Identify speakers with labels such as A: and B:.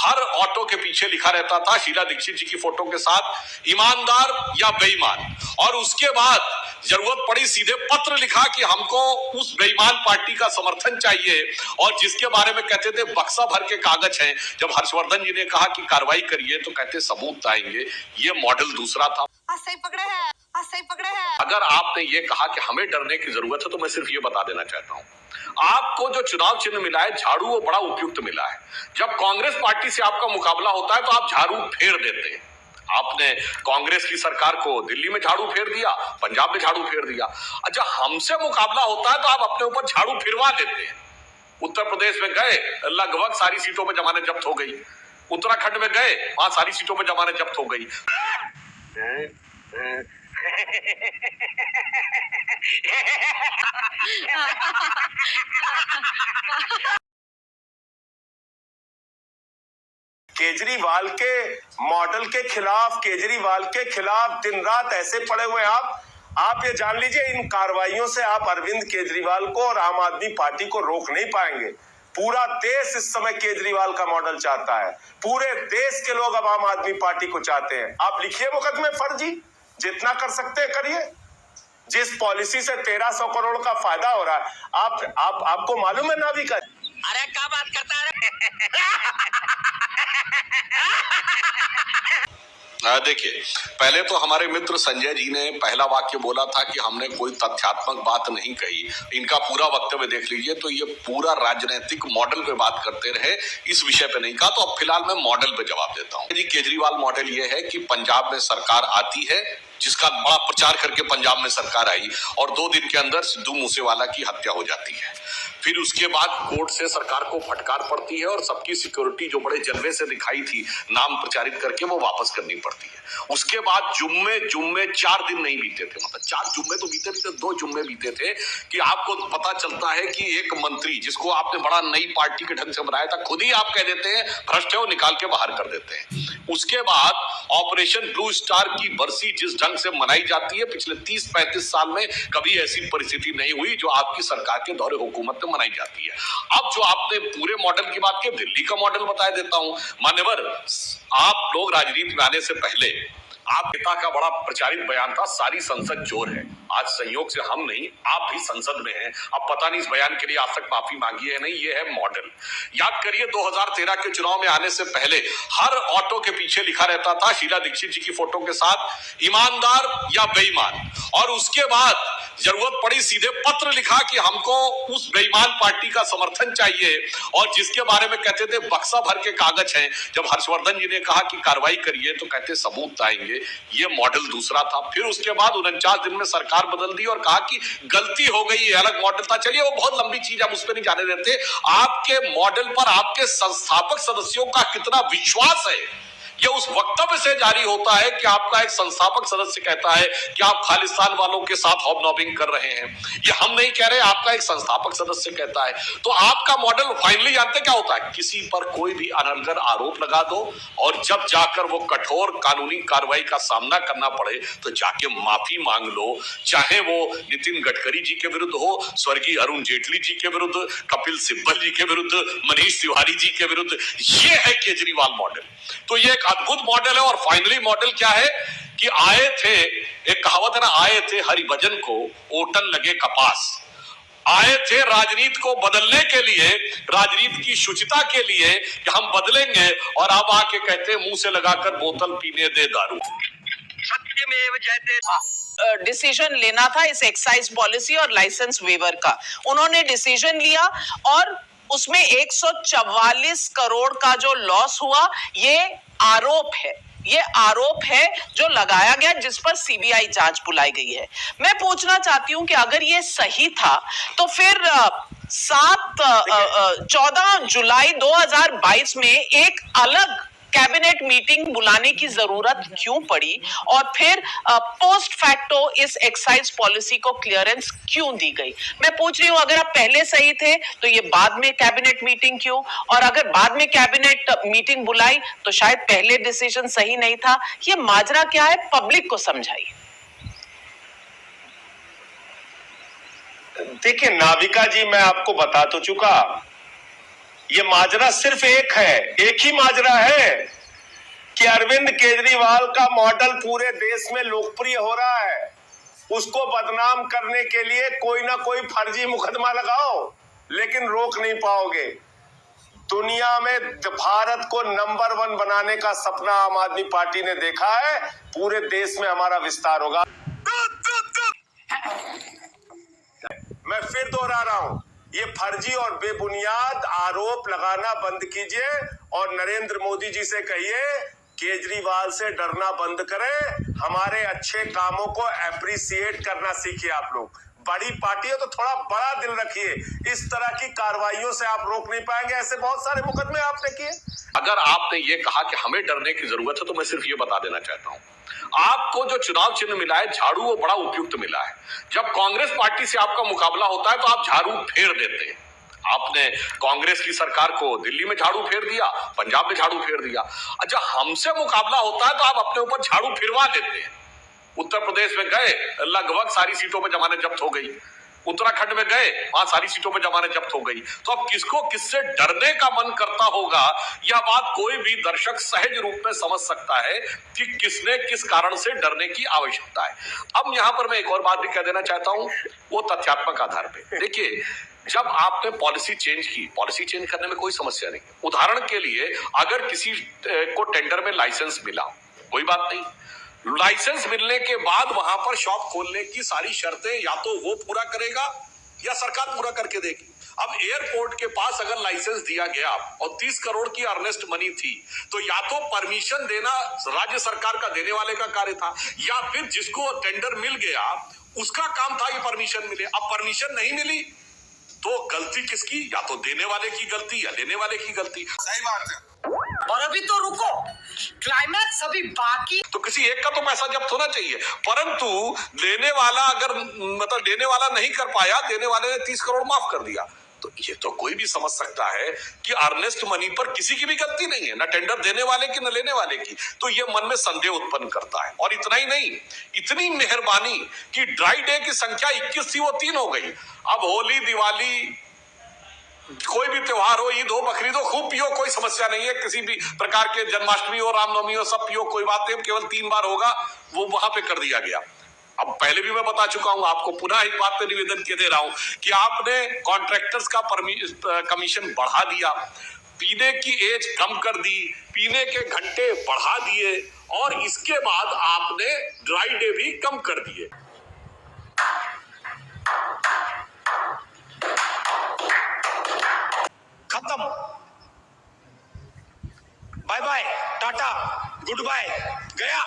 A: हर auto के पीछे लिखा रहता था शीला दीक्षित जी की फोटो के साथ ईमानदार या बेईमान, और उसके बाद जरूरत पड़ी सीधे पत्र लिखा कि हमको उस बेईमान पार्टी का समर्थन चाहिए, और जिसके बारे में कहते थे बक्सा भर के कागज हैं। जब हर्षवर्धन जी ने कहा कि कार्रवाई करिए तो कहते सबूत आएंगे। ये मॉडल दूसरा था।
B: सही पकड़े हैं, सही पकड़े हैं।
A: अगर आपने ये कहा कि हमें डरने की जरूरत है तो मैं सिर्फ ये बता देना चाहता हूं, आपको जो चुनाव चिन्ह मिला है झाड़ू, वो बड़ा उपयुक्त मिला है। जब कांग्रेस पार्टी से आपका मुकाबला होता है तो आप झाड़ू फेर देते हैं। आपने कांग्रेस की सरकार को दिल्ली में झाड़ू फेर दिया, पंजाब में झाड़ू फेर दिया। अच्छा, हमसे मुकाबला होता है तो आप अपने ऊपर झाड़ू फिरवा देते हैं। उत्तर प्रदेश में गए, लगभग सारी सीटों पर जमानत जब्त हो गई। उत्तराखंड में गए, वहां सारी सीटों पर जमानत जब्त हो गई।
C: केजरीवाल के मॉडल के खिलाफ, केजरीवाल के खिलाफ दिन रात ऐसे पड़े हुए आप ये जान लीजिए, इन कार्रवाइयों से आप अरविंद केजरीवाल को और आम आदमी पार्टी को रोक नहीं पाएंगे। पूरा देश इस समय केजरीवाल का मॉडल चाहता है। पूरे देश के लोग अब आम आदमी पार्टी को चाहते हैं। आप लिखिए मुकदमे फर्जी, जितना कर सकते हैं करिए। जिस पॉलिसी से 1300 करोड़ का फायदा हो रहा है, आपको मालूम है नावी का?
B: अरे क्या बात करता है?
A: देखिए, पहले तो हमारे मित्र संजय जी ने पहला वाक्य बोला था कि हमने कोई तथ्यात्मक बात नहीं कही। इनका पूरा वक्तव्य देख लीजिए तो ये पूरा राजनीतिक मॉडल पे बात करते रहे, इस विषय पे नहीं कहा। तो अब फिलहाल मैं मॉडल पे जवाब देता हूँ। जी, केजरीवाल मॉडल ये है कि पंजाब में सरकार आती है, जिसका बड़ा प्रचार करके पंजाब में सरकार आई, और 2 दिन के अंदर सिद्धू मूसेवाला की हत्या हो जाती है। फिर उसके बाद कोर्ट से सरकार को फटकार पड़ती है और सबकी सिक्योरिटी जो बड़े जलवे से दिखाई थी नाम प्रचारित करके, वो वापस करनी पड़ती है। उसके बाद जुम्मे 4 दिन नहीं बीते थे, मतलब 4 जुम्मे तो बीते नहीं थे, 2 जुम्मे बीते थे कि आपको पता चलता है कि एक मंत्री जिसको आपने बड़ा नई पार्टी के ढंग से बनाया था, खुद ही आप कह देते हैं भ्रष्ट है, वो निकाल के बाहर कर देते हैं। उसके बाद ऑपरेशन ब्लू स्टार की बरसी जिस ढंग से मनाई जाती है, पिछले 30-35 साल में कभी ऐसी परिस्थिति नहीं हुई जो आपकी सरकार के दौरे हुकूमत में मनाई जाती है। अब जो आपने पूरे मॉडल की बात की, दिल्ली का मॉडल बता देता हूं। मान्यवर, आप लोग राजनीति में आने से पहले आप नेता का बड़ा प्रचारित बयान था, सारी संसद चोर है। आज संयोग से हम नहीं, आप भी संसद में हैं। अब पता नहीं इस बयान के लिए आज तक माफी मांगी है नहीं, ये है मॉडल। याद करिए 2013 के चुनाव में आने से पहले हर ऑटो के पीछे लिखा रहता था शीला दीक्षित जी की फोटो के साथ ईमानदार या बेईमान, और उसके बाद जरूरत पड़ी सीधे पत्र लिखा कि हमको उस बेईमान पार्टी का समर्थन चाहिए, और जिसके बारे में कहते थे बक्सा भर के कागज हैं। जब हर्षवर्धन जी ने कहा कि कार्रवाई करिए तो कहते सबूत आएंगे। ये मॉडल दूसरा था। फिर उसके बाद 49 दिन में सरकार बदल दी और कहा कि गलती हो गई, ये अलग मॉडल था। चलिए, वो बहुत लंबी चीज, हम उस पर नहीं जाने देते। आपके मॉडल पर आपके संस्थापक सदस्यों का कितना विश्वास है, ये उस वक्तव्य से जारी होता है कि आपका एक संस्थापक सदस्य कहता है कि आप खालिस्तान वालों के साथ हॉबनॉबिंग कर रहे हैं। ये हम नहीं कह रहे, आपका एक संस्थापक सदस्य कहता है। तो आपका मॉडल फाइनली जानते क्या होता है? किसी पर कोई भी अनर्गल आरोप लगा दो, और जब जाकर वो कठोर कानूनी कार्रवाई का सामना करना पड़े तो जाके माफी मांग लो। चाहे वो नितिन गडकरी जी के विरुद्ध हो, स्वर्गीय अरुण जेटली जी के विरुद्ध, कपिल सिब्बल जी के विरुद्ध, मनीष तिवारी जी के विरुद्ध। ये है केजरीवाल मॉडल। तो ये एक अद्भुत मॉडल है। और फाइनली मॉडल क्या है कि आए थे, एक कहावत है ना, आए थे हरिभजन को ओटन लगे कपास। आए थे राजनीति को बदलने के लिए, राजनीति की शुचिता के लिए कि हम बदलेंगे, और अब आके कहते हैं मुंह से लगाकर बोतल पीने दे दारू।
B: सत्यमेव जयते। डिसीजन लेना था इस एक्साइज पॉलिसी और लाइसेंस वेवर का। उन्होंने डिसीजन लिया और उसमें 144 करोड़ का जो लॉस हुआ, ये आरोप है जो लगाया गया, जिस पर सीबीआई जांच बुलाई गई है। मैं पूछना चाहती हूं कि अगर ये सही था तो फिर 14 जुलाई 2022 में एक अलग कैबिनेट मीटिंग बुलाने की जरूरत क्यों पड़ी, और फिर पोस्ट फैक्टो इस एक्साइज पॉलिसी को क्लियरेंस क्यों दी गई? मैं पूछ रही हूं, अगर आप पहले सही थे तो ये बाद में कैबिनेट मीटिंग क्यों, और अगर बाद में कैबिनेट मीटिंग बुलाई तो शायद पहले डिसीजन सही नहीं था। ये माजरा क्या है, पब्लिक को समझाइए।
C: देखिए नाविका जी, मैं आपको बता तो चुका ये माजरा सिर्फ एक है, एक ही माजरा है कि अरविंद केजरीवाल का मॉडल पूरे देश में लोकप्रिय हो रहा है। उसको बदनाम करने के लिए कोई ना कोई फर्जी मुकदमा लगाओ, लेकिन रोक नहीं पाओगे। दुनिया में भारत को नंबर 1 बनाने का सपना आम आदमी पार्टी ने देखा है। पूरे देश में हमारा विस्तार होगा। मैं फिर दोहरा रहा हूं, ये फर्जी और बेबुनियाद आरोप लगाना बंद कीजिए और नरेंद्र मोदी जी से कहिए केजरीवाल से डरना बंद करें। हमारे अच्छे कामों को एप्रिसिएट करना सीखिए। आप लोग बड़ी पार्टी है तो थोड़ा बड़ा दिल रखिए। इस तरह की कार्रवाइयों से आप रोक नहीं पाएंगे। ऐसे बहुत सारे मुकदमे आपने किए।
A: अगर आपने ये कहा कि हमें डरने की जरूरत है तो मैं सिर्फ ये बता देना चाहता हूं, आपको जो चुनाव चिन्ह मिला है झाड़ू, वो बड़ा उपयुक्त मिला है। जब कांग्रेस पार्टी से आपका मुकाबला होता है तो आप झाड़ू फेर देते हैं। आपने कांग्रेस की सरकार को दिल्ली में झाड़ू फेर दिया, पंजाब में झाड़ू फेर दिया। जब हमसे मुकाबला होता है तो आप अपने ऊपर झाड़ू फिरवा देते हैं। उत्तर प्रदेश में गए, लगभग सारी सीटों पर जमानत जब्त हो गई। उत्तराखंड में गए, वहां सारी सीटों पर जमानत जब्त हो गई। तो अब किसको किससे डरने का मन करता होगा, यह बात कोई भी दर्शक सहज रूप में समझ सकता है कि किसने किस कारण से डरने की आवश्यकता है। अब यहां पर मैं एक और बात भी कह देना चाहता हूं, वो तथ्यात्मक आधार पे। देखिए, जब आपने पॉलिसी चेंज की, पॉलिसी चेंज करने में कोई समस्या नहीं। उदाहरण के लिए, अगर किसी को टेंडर में लाइसेंस मिला, कोई बात नहीं, लाइसेंस मिलने के बाद वहां पर शॉप खोलने की सारी शर्तें या तो वो पूरा करेगा या सरकार पूरा करके देगी। अब एयरपोर्ट के पास अगर लाइसेंस दिया गया और 30 करोड़ की अर्नेस्ट मनी थी, तो या तो परमिशन देना राज्य सरकार का, देने वाले का कार्य था, या फिर जिसको टेंडर मिल गया उसका काम था कि परमिशन मिले। अब परमिशन नहीं मिली तो गलती किसकी? या तो देने वाले की गलती या लेने वाले की गलती।
C: सही बात है।
D: और अभी तो रुको, क्लाइमैक्स अभी बाकी।
A: तो किसी एक का तो पैसा जब्त होना चाहिए, परंतु देने वाला अगर देने वाला नहीं कर पाया, देने वाले ने 30 करोड़ माफ कर दिया, तो ये तो कोई भी समझ सकता है कि अर्नेस्ट मनी पर किसी की भी गलती नहीं है, ना टेंडर देने वाले की न लेने वाले की। तो ये मन में संदेह उत्पन्न करता है। और इतना ही नहीं, इतनी मेहरबानी कि ड्राई डे की संख्या 21 थी, वो 3 हो गई। अब होली, दिवाली, कोई भी त्योहार हो, ईद हो, बकरीद हो, खूब पियो, कोई समस्या नहीं है। किसी भी प्रकार के जन्माष्टमी हो, रामनवमी हो, सब पियो, कोई बात नहीं। केवल 3 बार होगा, वो वहां पे कर दिया गया। अब पहले भी मैं बता चुका हूं, आपको पुनः एक बात पे निवेदन के दे रहा हूं कि आपने कॉन्ट्रैक्टर्स का कमीशन बढ़ा दिया, पीने की एज कम कर दी, पीने के घंटे बढ़ा दिए, और इसके बाद आपने ड्राई डे भी कम कर दिए।
C: खत्म। Bye bye, tata, good bye, गया।